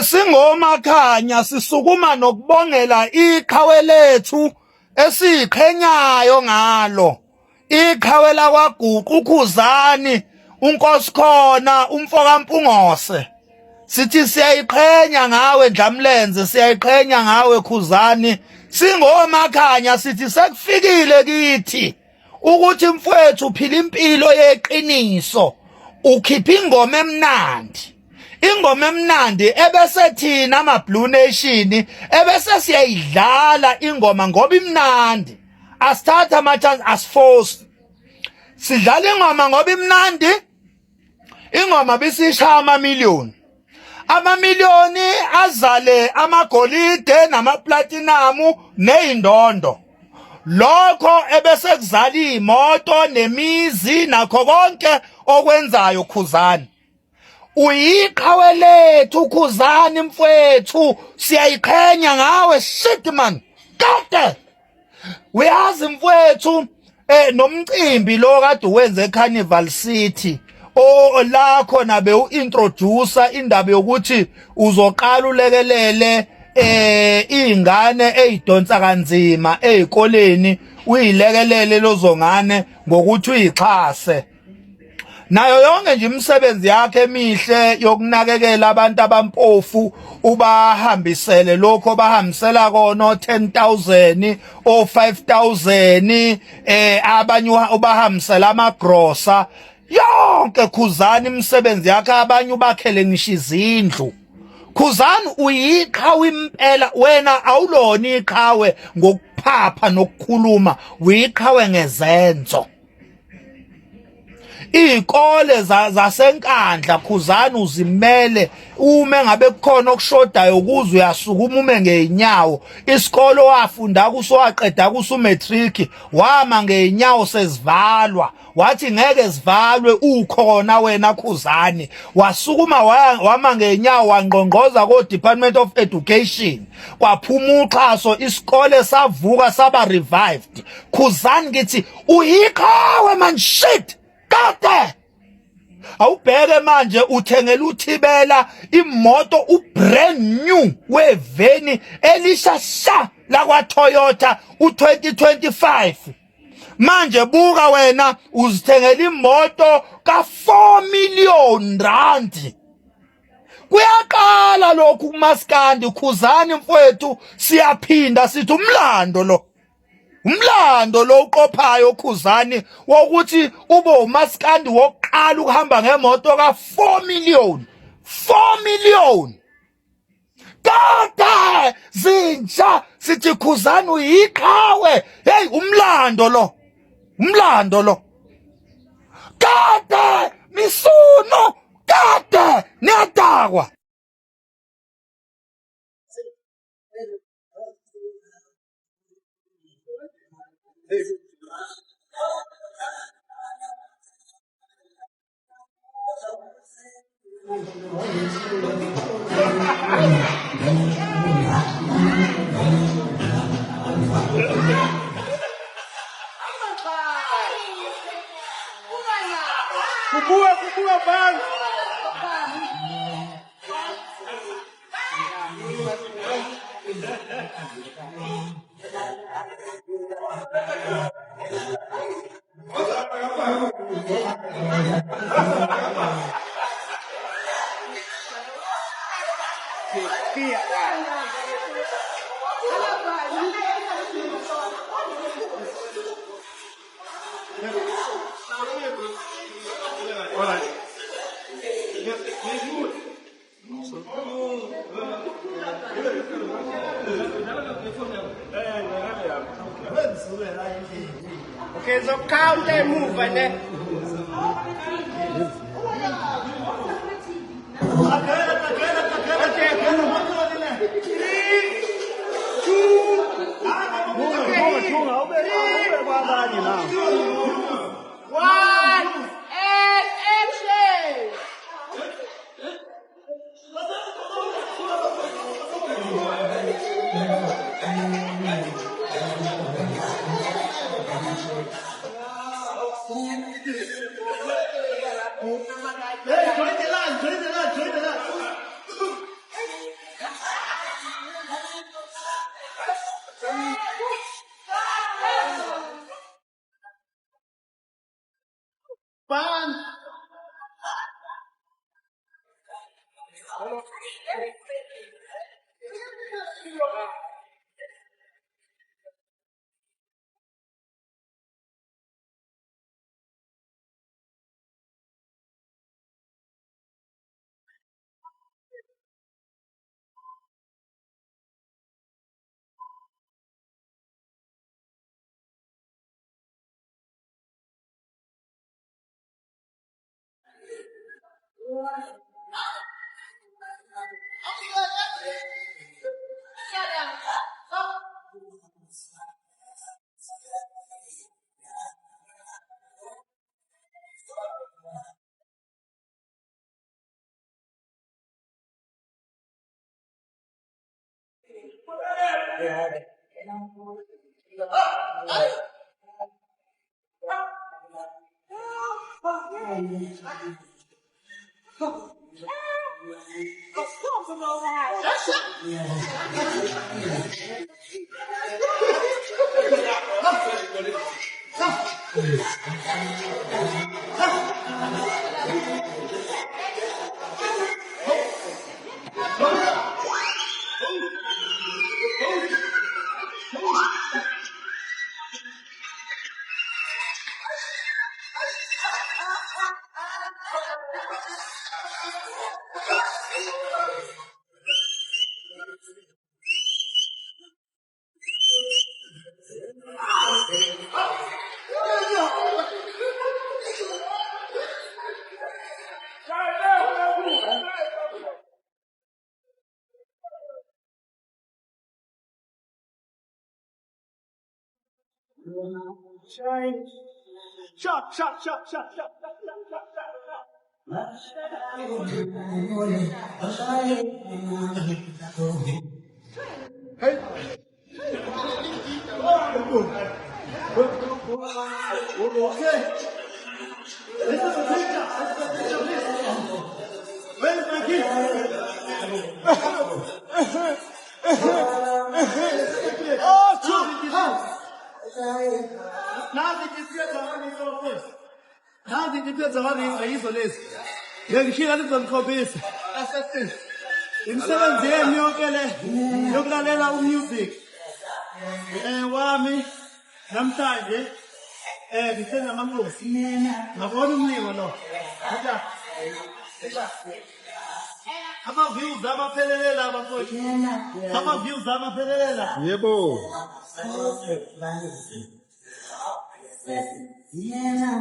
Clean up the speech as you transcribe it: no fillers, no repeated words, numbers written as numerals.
Singomakhanya sisukuma nokubongela iqhawe lethu esiqhenyayo ngalo. Iqhawe lakwaGuqu uKhuzani, uNkosikhona, umfokaMpungose. Sithi siyayiqhenya ngawe Dlamlenze, siyayiqhenya ngawe Khuzani. Singomakhanya sithi sekufikile kithi ukuthi mfowethu uphila impilo yeqiniso, ukhipha ingoma emnandi. Ingoma emnandi ebese thina ama Blue Nation ebese siyayidlala ingoma ngoba imnandi. Asithatha amachance asiforce. Sidlala ingoma ngoba imnandi. Ingoma bisishaya amamiliyoni. Amamiliyoni azale amagolide namaplatinum neindondo. Lokho ebese kuzala imoto nemizi nakho konke okwenzayo Khuzani. Uyiqhawe lethu Khuzani mfowethu, siyayiqhenya ngawe shit man. Kade uyazi mfowethu nomcimbi lo kade wenze eCarnival City la khona be uintroducer indaba yokuthi uzoqala ulekelele izingane ezidonsa kanzima ezikoleni, uyilekelele lozongane ngokuthi uyixhase. Nayo yonke nje imisebenzi yakhe emihle yokunakekela abantu abampofu ubahambisele lokho bahambisela kona 10,000 o 5,000 abanye ubahambisela amagrosa. Yonke Khuzani imisebenzi yakhe abanye ubakhele ngisho izindlu. Khuzani uyiqhawe impela, wena awulona iqhawe ngokuphapha nokukhuluma, uyiqhawe ngezenzo. Izikole zasenkandla Khuzani uzimele uma ngabe kukhona okushodayo ukuze uyasukuma ume ngeenyawo. Isikole wafunda kuso waqeda kuso matric wama ngeenyawo sezivalwa, wathi ngeke zivalwe ukhona wena Khuzani. Wasukuma wama ngeenyawo wangqongqoza ko Department of Education, kwaphuma uxhaso, isikole savuka saba revived. Khuzani ngithi uyiqhawe man shit. Kade awubheke manje uthengela uThibela imoto ubrand new weveni elishasha lakwa Toyota u2025. Manje buka wena uzithengela imoto ka 4 million rand. Kuyaqala lokhu kumaskandi Khuzani mfowethu, siyaphinda sithi umlando lo. Umlando lo uqophayo Khuzani wokuthi ube umaskandi wokuqala ukuhamba ngemoto ka 4 million. 4 million. Kade zinja sithi Khuzani uyiqhawe. Hey umlando lo. Umlando lo. Kade misuno, kade niyadakwa. Kubua bang. Okay, so count and move and then. Nazi ngiphethe ngayizo lezi. Ngishila lizongikhombisa. Assassin. Imisebenzi yenu yonke le yokulalela umusic. Wami namhlanje ngithenga amaNkosi. Ngabona umlimo lo. Ama-views amaphelele abafowethu. Ama-views amaphelele. Yebo. Yeah.